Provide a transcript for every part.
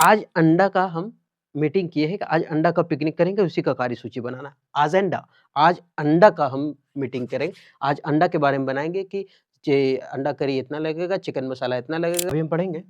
आज अंडा का हम मीटिंग किए हैं कि आज अंडा का पिकनिक करेंगे, उसी का कार्यसूची बनाना है। अजेंडा, आज अंडा का हम मीटिंग करेंगे, आज अंडा के बारे में बनाएँगे कि जे अंडा करी इतना लगेगा, चिकन मसाला इतना लगेगा। अभी हम पढ़ेंगे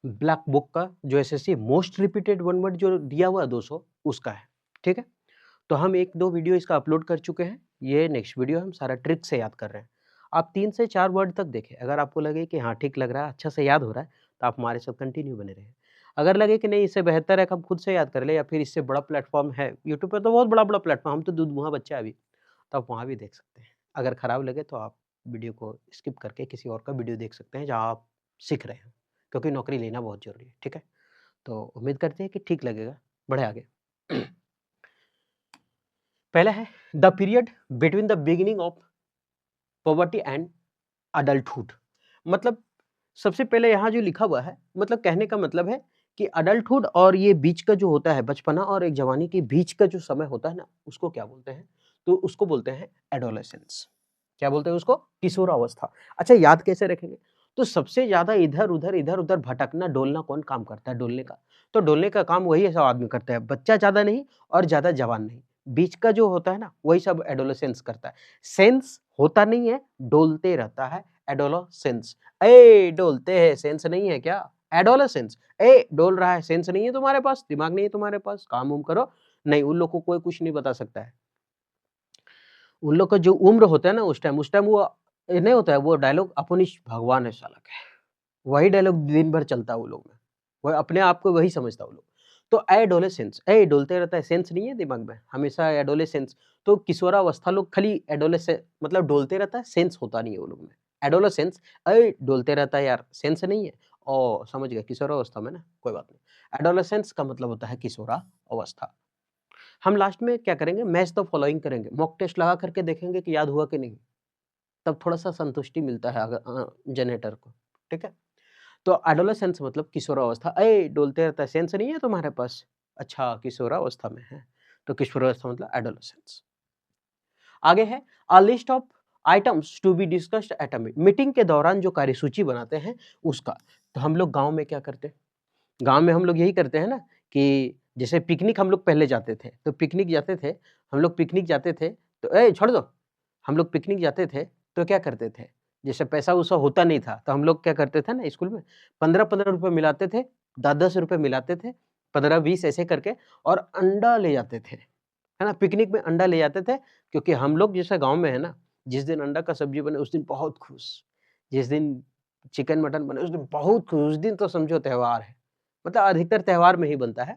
ब्लैक बुक का जो SSC most repeated one word जो दिया हुआ है 200 उसका है, ठीक है? तो हम 1-2 वीडियो इसका अपलोड कर चुके हैं, ये नेक्स्ट वीडियो हम सारा ट्रिक से याद कर रहे हैं। आप 3 से 4 वर्ड तक देखें, अगर आपको लगे कि हाँ, ठीक लग रहा है, अच्छा से याद हो रहा है, तो आप हमारे साथ कंटिन्यू बने रहें। अगर लगे कि नहीं इससे बेहतर है कि हम खुद से याद कर लें या फिर इससे बड़ा प्लेटफ़ॉर्म है, यूट्यूब पे तो बहुत बड़ा-बड़ा प्लेटफ़ॉर्म हम तो दूध-मुहा बच्चा है अभी, तो आप वहाँ भी देख सकते हैं। अगर खराब लगे तो आप वीडियो को स्किप करके किसी और का वीडियो देख सकते हैं, जहाँ आप सीख रहे हैं, क्योंकि नौकरी लेना बहुत ज़रूरी है, ठीक है? तो उम्मीद करते हैं कि ठीक लगेगा, बढ़ें आगे। पहला है the period between the beginning of poverty and adulthood. मतलब सबसे पहले यहाँ जो लिखा हुआ है, मतलब कहने का मतलब है कि अडल्टहुड और ये बीच का जो होता है बचपना और एक जवानी के बीच का जो समय होता है ना, उसको क्या बोलते हैं? तो उसको बोलते हैं एडोलेसेंस। क्या बोलते हैं उसको? किशोरावस्था। अच्छा याद कैसे रखेंगे? तो सबसे ज़्यादा इधर-उधर भटकना, डोलना कौन काम करता है डोलने का? तो डोलने का काम वही सब आदमी करता है, बच्चा ज़्यादा नहीं और ज़्यादा जवान नहीं। बीच का जो होता है ना, वही सब एडोलेसेंस करता है। सेंस होता नहीं है, डोलते रहता है, एडोलेसेंस। ए डोलते हैं, सेंस नहीं है क्या? एडोलेसेंस, ए डोल रहा है, सेंस नहीं है तुम्हारे पास, दिमाग नहीं है तुम्हारे पास, काम-वाम करो। नहीं, उन लोग को कोई कुछ नहीं बता सकता है। उन लोग का जो उम्र होता है ना उस टाइम वो नहीं होता है वो डायलॉग अपनिश भगवान है साला के। वही डायलॉग दिन भर चलता है वो लोग में। वो अपने आप को वही समझता है वो लोग। तो एडोलेसेंस डोलते रहता है, सेंस नहीं है दिमाग में, हमेशा एडोलेसेंस। तो किशोरावस्था लोग खाली एडोलेसे मतलब डोलते रहता है, सेंस होता नहीं है वो लोग में। एडोलेसेंस डोलते रहता है यार, सेंस नहीं है। ओह! समझ गए किशोरावस्था में ना, कोई बात नहीं। एडोलेसेंस का मतलब होता है किशोरावस्था। हम लास्ट में क्या करेंगे, मैच द फॉलोइंग करेंगे, मॉक टेस्ट लगा करके देखेंगे कि याद हुआ कि नहीं। तब थोड़ा-सा संतुष्टि मिलता है जनरेटर को, ठीक है? तो एडोलेसेंस मतलब किशोरावस्था, डोलते रहता है, सेंस नहीं है तुम्हारे पास? अच्छा, किशोरावस्था में है, तो किशोरावस्था मतलब एडोलेसेंस। आगे है a list of items to be discussed at a meeting के दौरान जो कार्यसूची बनाते हैं उसका। तो हम लोग गाँव में क्या करते हैं? गाँव में हम लोग यही करते हैं ना कि जैसे पिकनिक हम लोग पहले जाते थे, तो पिकनिक जाते थे, हम लोग पिकनिक जाते थे, तो छोड़ दो, हम लोग पिकनिक जाते थे, तो क्या करते थे? जैसे पैसा-वैसा होता नहीं था, तो हम लोग क्या करते थे ना स्कूल में, 15-15 रुपए मिलाते थे, 10-10 रुपए मिलाते थे, 15-20 ऐसे करके और अंडा ले जाते थे, है ना? पिकनिक में अंडा ले जाते थे, क्योंकि हम लोग जैसे गाँव में है ना, जिस दिन अंडा का सब्जी बने, उस दिन बहुत खुश, जिस दिन चिकन, मटन बने, उस दिन बहुत खुश, उस दिन तो समझो त्योहार है। मतलब अधिकतर त्योहार में ही बनता है।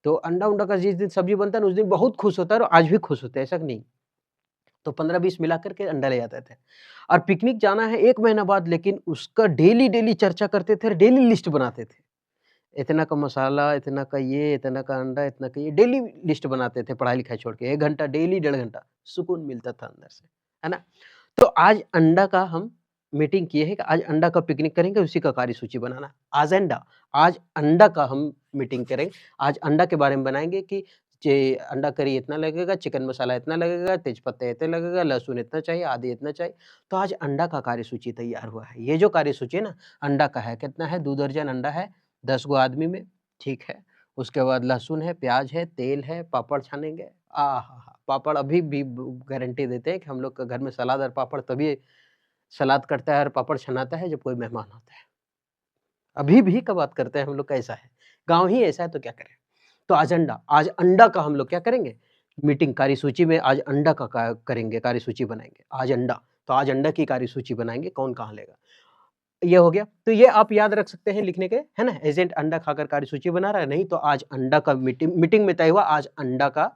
तो अंडा-उंडा का जिस दिन सब्ज़ी बनता है ना, उस दिन बहुत खुश होता है और आज भी खुश होते हैं, ऐसा नहीं। तो 15-20 मिला कर के अंडा ले जाते थे और पिकनिक जाना है 1 महीना बाद, लेकिन उसका डेली-डेली चर्चा करते थे और डेली लिस्ट बनाते थे। इतना का मसाला, इतना का ये, इतना का अंडा, इतना का ये, डेली लिस्ट बनाते थे पढ़ाई-लिखाई छोड़ के। 1 घंटा डेली, 1.5 घंटा, सुकून मिलता था अंदर से, है ना? तो आज अंडा का हम मीटिंग किए हैं कि आज अंडा का पिकनिक करेंगे, उसी का कार्यसूची बनाना। एजेंडा, आज अंडा का हम मीटिंग करेंगे, आज अंडा के बारे में बनाएँगे कि अंडा करी इतना लगेगा, चिकन मसाला इतना लगेगा, तेज पत्ते इतने लगेगा, लहसुन इतना चाहिए, आदि इतना चाहिए। तो आज अंडा का कार्यसूची तैयार हुआ है। ये जो कार्यसूची है ना, अंडा का है, कितना है? 2 दर्जन अंडा है, 10 गो आदमी में, ठीक है। उसके बाद लहसुन है, प्याज है, तेल है, पापड़ छानेंगे। आहाहा! पापड़ अभी भी ब गारंटी देते हैं कि हम लोग के घर में सलाद और पापड़ तभी सलाद कटता है और पापड़ छनाता है जब कोई मेहमान आता है। अभी भी का बात करते हैं हम लोग का ऐसा है। गाँव ही ऐसा है तो क्या करें? तो आज अंडा का हम लोग क्या करेंगे? मीटिंग कार्यसूची में आज अंडा का करेंगे, कार्यसूची बनाएँगे। आज अंडा, तो आज अंडा की कार्यसूची बनाएँगे, कौन कहाँ लेगा। ये हो गया। तो ये आप याद रख सकते हैं लिखने के, है ना? एजेंट अंडा खाकर कार्यसूची बना रहा है, नहीं तो आज अंडा का मीटिंग मीटिंग में तय हुआ आज अंडा का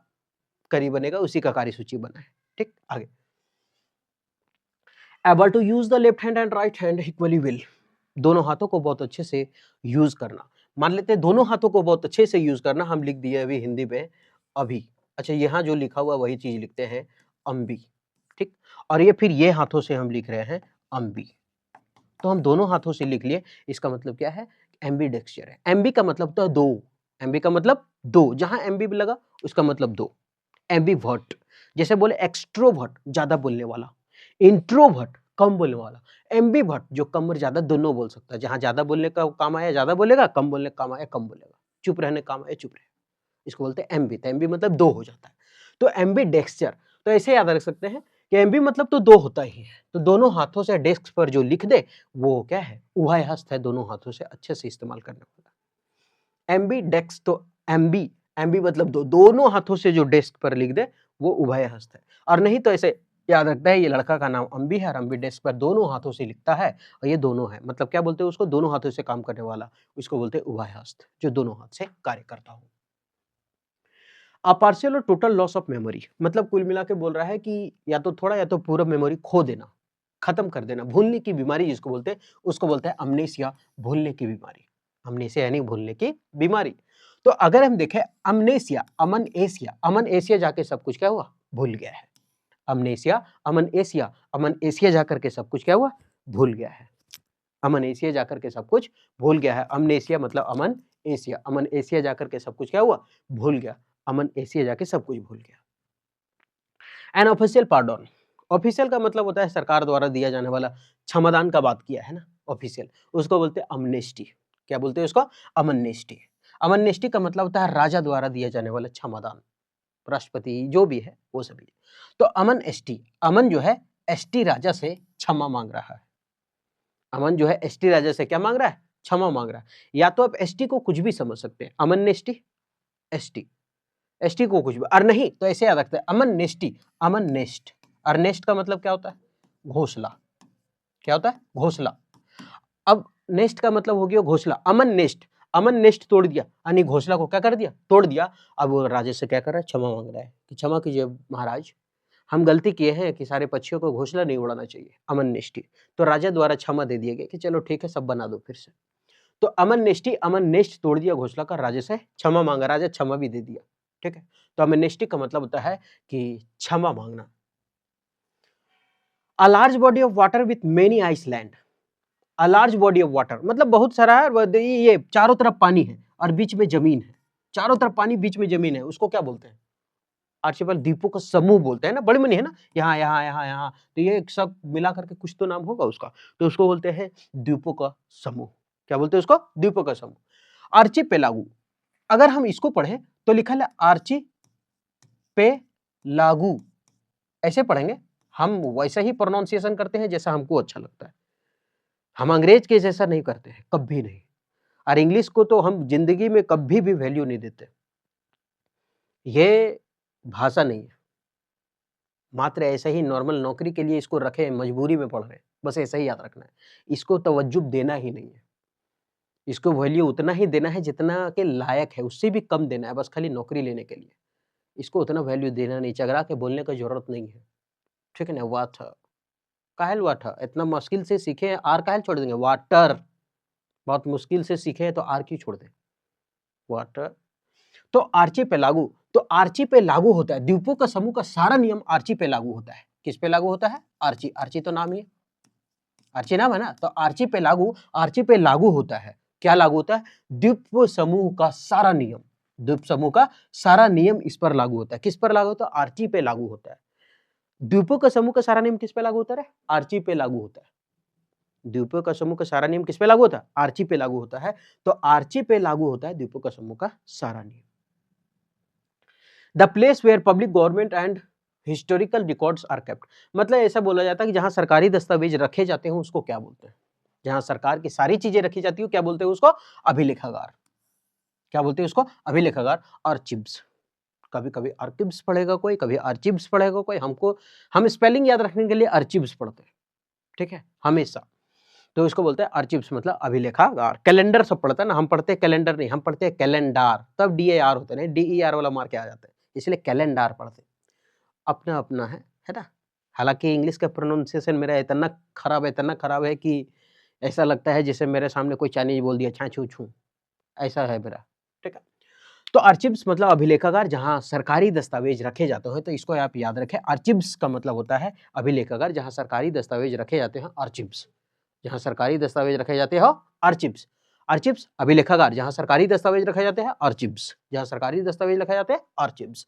करी बनेगा, उसी का कार्यसूची बना है। ठीक? आगे। Able to use the left hand and right hand equally well. दोनों हाथों को बहुत अच्छे से यूज़ करना। मान लेते हैं दोनों हाथों को बहुत अच्छे से यूज़ करना, हम लिख दिए अभी हिंदी में अभी। अच्छा यहाँ जो लिखा हुआ वही चीज़ लिखते हैं अम्बी, ठीक? और ये फिर ये हाथों से हम लिख रहे हैं अम्बी। तो हम दोनों हाथों से लिख लिए, इसका मतलब क्या है? एम्बीडेक्स्चर है। एम्बी का मतलब होता है 2, एम्बी का मतलब 2, जहाँ एम्बी भी लगा उसका मतलब 2। एम्बीवर्ट, जैसे बोले एक्सट्रोवर्ट ज़्यादा बोलने वाला, इंट्रोवर्ट कम बोलने वाला, एम्बीवर्ट जो कम और ज़्यादा दोनों बोल सकता है, जहाँ ज़्यादा बोलने का काम आया ज़्यादा बोलेगा, कम बोलने का काम आया कम बोलेगा। चुप रहने काम आए चुप रहे, इसको बोलते हैं एम्बी। तो एम्बी मतलब दो हो जाता है, तो एम्बी डेक्स्चर। तो ऐसे याद रख सकते हैं कि एम्बी मतलब तो दो होता ही है, तो दोनों हाथों से डेस्क पर जो लिख दे वो क्या है, उभय हस्त है, दोनों हाथों से अच्छे से इस्तेमाल करने वाला। एम्बी डेस्क, तो एम्बी, एम्बी मतलब दो, दोनों हाथों से जो डेस्क पर लिख दे वो उभय हस्त है। और नहीं तो ऐसे याद रखता है, ये लड़का का नाम अम्बी है और अम्बी डेस्क पर दोनों हाथों से लिखता है और ये दोनों है, मतलब क्या बोलते हैं उसको, दोनों हाथों से काम करने वाला, उसको बोलते हैं उभय हस्त, जो दोनों हाथ से कार्य करता हो। अ पार्शियल और टोटल लॉस ऑफ मेमोरी, मतलब कुल मिला के बोल रहा है कि या तो थोड़ा या तो पूरा मेमोरी खो देना, खत्म कर देना, भूलने की बीमारी जिसको बोलते हैं, उसको बोलते हैं अमनेसिया, भूलने की बीमारी। अमनेसिया यानी भूलने की बीमारी। तो अगर हम देखें अमनेसिया, अमन एशिया, अमन एशिया जाके सब कुछ क्या हुआ, भूल गया है। अमनेसिया, अमन एशिया, अमन एशिया जाकर के सब कुछ क्या हुआ, भूल गया है। अमन एशिया जाकर के सब कुछ भूल गया है। अमनेसिया मतलब अमन एशिया, अमन एशिया जाकर के सब कुछ क्या हुआ, भूल गया। अमन एशिया जाके सब कुछ भूल गया। एन ऑफिशियल पार्डन, ऑफिशियल का मतलब होता है सरकार द्वारा दिया जाने वाला क्षमादान का बात किया है ना, ऑफिशियल, उसको बोलते हैं अमनेस्टी। क्या बोलते हैं उसको, अमनेस्टी। अमनेस्टी का मतलब होता है राजा द्वारा दिया जाने वाला क्षमादान, राष्ट्रपति जो भी है वो सभी। तो अमन एसटी, अमन जो है एसटी राजा से क्षमा मांग रहा है। अमन जो है एसटी राजा से क्या मांग रहा है, क्षमा मांग रहा है। या तो आप एसटी को कुछ भी समझ सकते हैं, अमन नेस्टी, एसटी, एसटी को कुछ भी, और नहीं तो ऐसे याद रखते हैं अमन नेस्टी, अमन नेस्ट। और नेस्ट का मतलब क्या होता है, घोंसला। क्या होता है, घोंसला। अब नेस्ट का मतलब हो गया घोंसला, अमन नेस्ट, अमन नेस्ट तोड़ दिया, यानी घोंसला को क्या कर दिया, तोड़ दिया। अब वो राजा से क्या कर रहा है, क्षमा मांग रहा है कि क्षमा कीजिए महाराज, हम गलती किए हैं कि सारे पक्षियों को घोंसला नहीं उड़ाना चाहिए, अमन निष्ठि। तो राजा द्वारा क्षमा दे दिया गया कि चलो ठीक है सब बना दो फिर से। तो अमन निष्ठि, अमन नेस्ट तोड़ दिया घोंसला का, राजा से क्षमा मांगा, राजा क्षमा भी दे दिया। ठीक है, तो अमन निष्ठि का मतलब होता है कि क्षमा मांगना। A large body of water with many island, a large body of water मतलब बहुत सारा है, ये चारों तरफ पानी है और बीच में जमीन है, चारों तरफ पानी बीच में जमीन है, उसको क्या बोलते हैं, आर्चिपल, द्वीपों का समूह बोलते हैं ना, बड़े मनी है ना, यहाँ यहाँ यहाँ यहाँ, तो ये सब मिला करके कुछ तो नाम होगा उसका, तो उसको बोलते हैं द्वीपों का समूह। क्या बोलते हैं उसको, द्वीपों का समूह। आर्चिपेलागो, अगर हम इसको पढ़ें तो लिखा है आर्ची पे लागू, ऐसे पढ़ेंगे हम, वैसा ही प्रोनाउंसिएशन करते हैं जैसा हमको अच्छा लगता है, हम अंग्रेज के जैसा नहीं करते हैं कभी नहीं। और इंग्लिश को तो हम जिंदगी में कभी भी वैल्यू नहीं देते, ये भाषा नहीं है, मात्र ऐसे ही नॉर्मल नौकरी के लिए इसको रखे, मजबूरी में पढ़ रहे हैं, बस ऐसा ही याद रखना है। इसको तवज्जुह देना ही नहीं है, इसको वैल्यू उतना ही देना है जितना के लायक है, उससे भी कम देना है, बस खाली नौकरी लेने के लिए। इसको उतना वैल्यू देना नहीं, चगरा के बोलने का जरूरत नहीं है। ठीक है ना, वाटर, काहेल वाटर, इतना मुश्किल से सीखे आर काहेल छोड़ देंगे, वाटर बहुत मुश्किल से सीखे हैं तो आर क्यों छोड़ दें, वाटर। तो आर्ची पे लागू, तो आर्ची पे लागू होता है, द्वीपों का समूह का सारा नियम आर्ची पे लागू होता है। किस पे लागू होता है, आर्ची, आर्ची तो नाम ही है, आर्ची नाम है ना, तो आर्ची पे लागू, आर्ची पे लागू होता है। क्या लागू होता है, द्वीप समूह का सारा नियम, द्वीप समूह का सारा नियम इस पर लागू होता है। किस पर लागू होता है, आर्ची पे लागू होता है। द्वीपों का समूह का सारा नियम किस पे लागू होता है, आर्ची पे लागू होता है। द्वीपों का समूह का सारा नियम किस पे लागू होता है, आर्ची पे लागू होता है। तो आर्ची पे लागू होता है द्वीपों का समूह का सारा नियम। The place where public government and historical records are kept, मतलब ऐसा बोला जाता है कि जहां सरकारी दस्तावेज रखे जाते हैं उसको क्या बोलते हैं, जहां सरकार की सारी चीजें रखी जाती है क्या बोलते हैं उसको, अभिलेखागार। क्या बोलते हैं उसको, अभिलेखागार। आर्चिव्स, कभी कभी आर्चिव्स पढ़ेगा कोई, कभी आर्चिव्स पढ़ेगा कोई, हमको, हम स्पेलिंग याद रखने के लिए आर्चिव्स पढ़ते हैं, ठीक है, हमेशा। तो इसको बोलते हैं आर्चिव्स, मतलब अभिलेखागार। कैलेंडर सब पढ़ता है ना, हम पढ़ते हैं कैलेंडर नहीं, हम पढ़ते हैं कैलेंडार, तब DAR होता है, DER वाला मार के आ जाता है, इसलिए कैलेंडार पढ़ते हैं। अपना अपना है ना। हालांकि इंग्लिश का प्रोनाउंसिएशन मेरा इतना खराब है कि ऐसा लगता है जैसे मेरे सामने कोई चाइनीज बोल दिया, छा छू छू, ऐसा है मेरा। ठीक है, तो आर्चिव्स मतलब अभिलेखागार, जहां सरकारी दस्तावेज रखे जाते हैं, तो इसको आप याद रखें, आर्चिव्स का मतलब होता है अभिलेखागार, जहां सरकारी दस्तावेज रखे जाते हैं, आर्चिव्स, जहां सरकारी दस्तावेज रखे जाते हैं, आर्चिव्स। आर्चिव्स अभिलेखागार, जहां सरकारी दस्तावेज रखे जाते हैं, आर्चिव्स, जहां सरकारी दस्तावेज रखे जाते हैं, archives.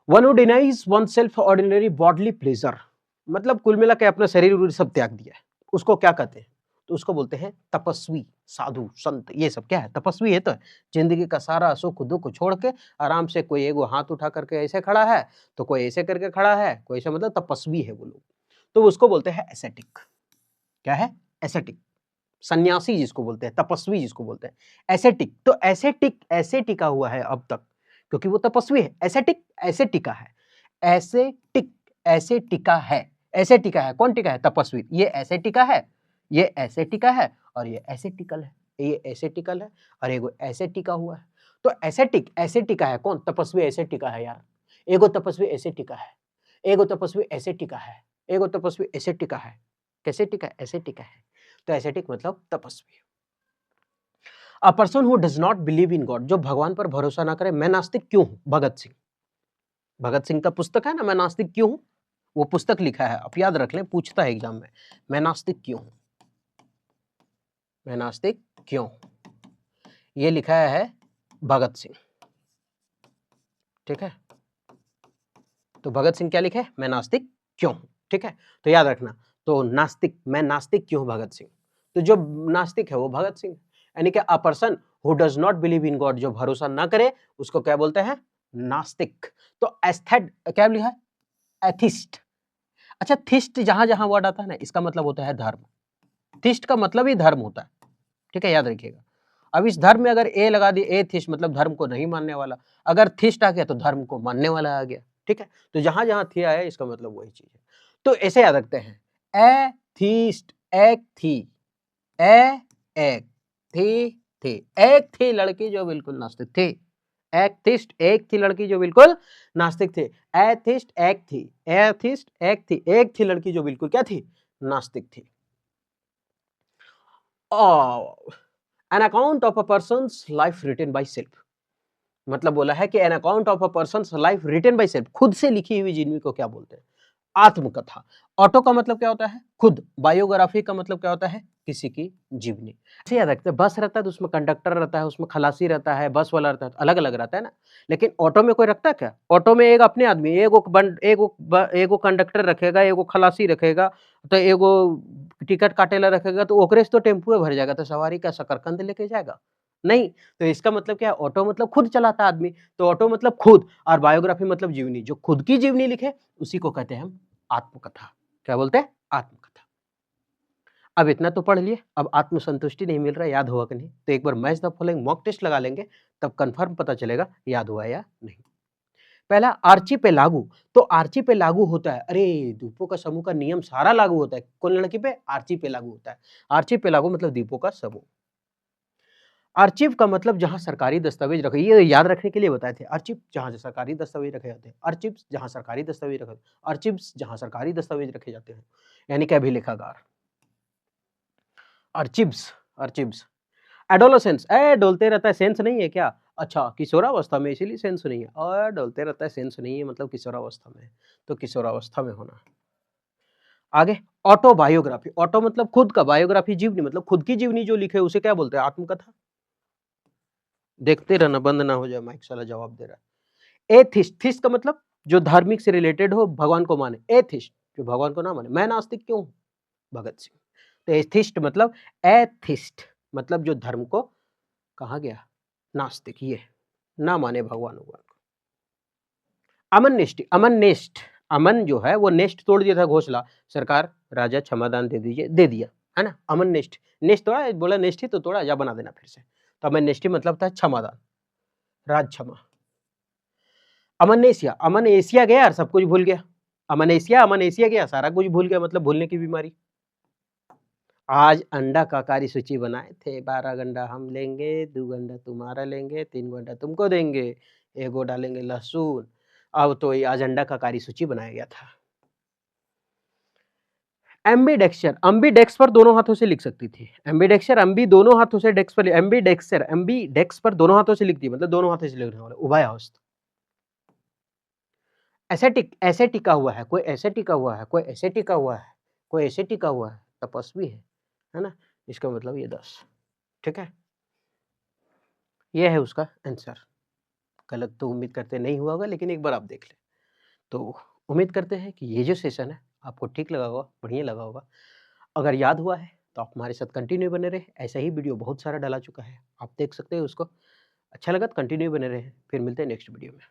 One who denies one self ordinary bodily pleasure, मतलब कुल मिला के अपना शरीर सब त्याग दिया है, उसको क्या कहते हैं, तो उसको बोलते हैं तपस्वी, साधु, संत। ये सब क्या है? तपस्वी है। तो जिंदगी का सारा सुख दुख छोड़ के आराम से, कोई एगो हाथ उठा करके ऐसे खड़ा है, तो कोई ऐसे करके खड़ा है, कोई ऐसे, मतलब तपस्वी है वो लोग। तो उसको बोलते हैं एसेटिक। क्या है? एसेटिक। सन्यासी जिसको बोलते हैं, तपस्वी जिसको बोलते हैं, एसेटिक। तो एसेटिक ऐसे टिका हुआ है अब तक क्योंकि वो तपस्वी है। एसेटिक ऐसे टिका है, एसेटिक ऐसे टिका है। ऐसे टिका है, कौन टिका है? तपस्वी। ये ऐसे टिका है, ये ऐसे टिका है, और ये ऐसे टिकल है। ये ऐसे टिकल है और एगो ऐसे टिका हुआ है। तो एसेटिक ऐसे टिका है, कौन? तपस्वी ऐसे टिका है यार। एगो तपस्वी ऐसे टिका है, एगो तपस्वी ऐसे टिका है, एगो तपस्वी ऐसे टिका है। कैसे टिका है? ऐसे टिका है। तो एसेटिक मतलब तपस्वी। A person who does not believe in God, जो भगवान पर भरोसा ना करे। मैं नास्तिक क्यों हूं? भगत सिंह। भगत सिंह का पुस्तक है ना, मैं नास्तिक क्यों हूं, वो पुस्तक लिखा है, आप याद रख लें, पूछता है एग्जाम में, मैं नास्तिक क्यों हूं, मैं नास्तिक क्यों हूं? ये लिखा है भगत सिंह। ठीक है, तो भगत सिंह क्या लिखे? मैं नास्तिक क्यों हूं। ठीक है, तो याद रखना। तो नास्तिक, मैं नास्तिक क्यों हूं? भगत सिंह। तो जो नास्तिक है वो भगत सिंह, यानी कि a person who does not believe in God, जो भरोसा ना करे, उसको क्या बोलते हैं? नास्तिक। तो एस्थेट क्या लिखा है? एथिस्ट। अच्छा, थिस्ट जहां जहां वर्ड आता है ना, इसका मतलब होता है धर्म। थिस्ट का मतलब ही धर्म होता है। ठीक है, याद रखिएगा। अब इस धर्म में अगर ए लगा दी, एथिस्ट मतलब धर्म को नहीं मानने वाला। अगर थिस्ट आ गया तो धर्म को मानने वाला आ गया। ठीक है, तो जहां जहां थी आया, इसका मतलब वही चीज है। तो ऐसे याद रखते हैं, एथिस्ट, एक थी, ए एक थी, एक थी लड़की जो बिल्कुल नास्तिक थी। एथिस्ट, एक थी लड़की जो बिल्कुल नास्तिक थी। एथिस्ट एक थी, एथिस्ट एक थी, एक थी लड़की जो बिल्कुल क्या थी? नास्तिक थी। An account of a person's life written by self, मतलब बोला है कि an account of a person's life written by self, खुद से लिखी हुई जीवनी को क्या बोलते हैं? आत्मकथा। ऑटो का मतलब क्या होता है? खुद। बायोग्राफी का मतलब क्या होता है? किसी की जीवनी। ऐसे याद रखते हैं, बस रहता है तो उसमें कंडक्टर रहता है, उसमें खलासी रहता है, बस वाला रहता है, अलग अलग रहता है ना। लेकिन ऑटो में कोई रखता है क्या? ऑटो में एक अपने आदमी, एगो कंडक्टर रखेगा, एगो खलासी रखेगा, तो एगो टिकट काटेला रखेगा, तो ओकरे से तो टेम्पू भर जाएगा, तो सवारी का शकरकंद लेके जाएगा? नहीं। तो इसका मतलब क्या है? ऑटो मतलब खुद चलाता आदमी, तो ऑटो मतलब खुद, और बायोग्राफी मतलब जीवनी। जो खुद की जीवनी लिखे उसी को कहते हैं हम आत्मकथा। क्या बोलते हैं? आत्मकथा। अब इतना तो पढ़ लिए, अब आत्मसंतुष्टि नहीं मिल रहा, याद हुआ कि नहीं? तो एक बार match the following mock test लगा लेंगे, तब कंफर्म पता चलेगा याद हुआ या नहीं। पहला, आर्ची पे लागू। तो आर्ची पे लागू होता है, अरे द्वीपों का समूह का नियम सारा लागू होता है, कौन लड़की पे? आर्ची पे लागू होता है। आर्ची पे लागू मतलब द्वीपों का समूह। आर्चिव का मतलब जहां सरकारी दस्तावेज रखे, ये याद रखने के लिए बताए थे। आर्चिव जहां सरकारी दस्तावेज रखे जाते हैं, आर्चिव्स जहां सरकारी दस्तावेज रखे, आर्चिव्स जहां सरकारी दस्तावेज रखे जाते हैं, यानी कि अभिलेखागार। आर्चिव्स, आर्चिव्स। एडोलेसेंस, ए डोलते रहता है, सेंस नहीं है क्या? अच्छा, किशोरावस्था में, इसीलिए सेंस नहीं है। और डोलते रहता है, सेंस नहीं है, मतलब किशोरावस्था में, तो किशोरावस्था में होना। आगे, ऑटोबायोग्राफी। ऑटो मतलब खुद का, बायोग्राफी जीवनी, मतलब खुद की जीवनी जो लिखे उसे क्या बोलते हैं? आत्मकथा। देखते रहना, बंद ना हो जाए माइक, साला जवाब दे रहा है। एथिस्ट, थिस्ट का मतलब जो धार्मिक से रिलेटेड हो, भगवान को माने। एथिस्ट जो भगवान को ना माने। मैं नास्तिक क्यों हूं? भगत सिंह। तो एथिस्ट मतलब, एथिस्ट मतलब जो धर्म को, कहा गया? नास्तिक, ये ना माने भगवान को। अमन नेष्टि, अमन नेस्ट, अमन जो है वो नेस्ट तोड़ दिया था घोंसला, सरकार राजा क्षमादान दे दीजिए, दे दिया, है ना? अमन नेस्ट, नेस्ट तोड़ा, बोला नेस्ट ही तो तोड़ा, जा बना देना फिर से। तो अमन नेष्टि मतलब था क्षमादान, राज क्षमा। अमन एशिया, अमन एशिया गया और सब कुछ भूल गया। अमन एशिया गया, सारा कुछ भूल गया, मतलब भूलने की बीमारी। आज अंडा का कारी सूची बनाए थे, 12 अंडा हम लेंगे, 2 अंडा तुम्हारा लेंगे, 3 अंडा तुमको देंगे, एगो डालेंगे लहसुन। अब तो ये आज अंडा का कारी सूची बनाया गया था। एम्बीडेक्सचर, अम्बीडेक्स पर दोनों हाथों से लिख सकती थी। एम्बीडेक्सचर, अम्बी दोनों हाथों से डेक्स पर, एम्बीडेक्सचर, एम्बीडेक्स पर दोनों हाथों से लिखती है, मतलब दोनों हाथों से लिखने वाला, उभयहस्त। ऐसे टिका हुआ है, कोई ऐसे टिका हुआ है, कोई ऐसे टिका हुआ है, कोई ऐसे टिका हुआ है, तपस्वी है ना? इसका मतलब ये 10। ठीक है, ये है उसका आंसर। गलत तो उम्मीद करते नहीं हुआ होगा, लेकिन एक बार आप देख लें। तो उम्मीद करते हैं कि ये जो सेशन है आपको ठीक लगा होगा, बढ़िया लगा होगा। अगर याद हुआ है तो आप हमारे साथ कंटिन्यू बने रहे, ऐसा ही वीडियो बहुत सारा डाला चुका है, आप देख सकते हैं उसको। अच्छा लगा तो कंटिन्यू बने रहे, फिर मिलते हैं नेक्स्ट वीडियो में।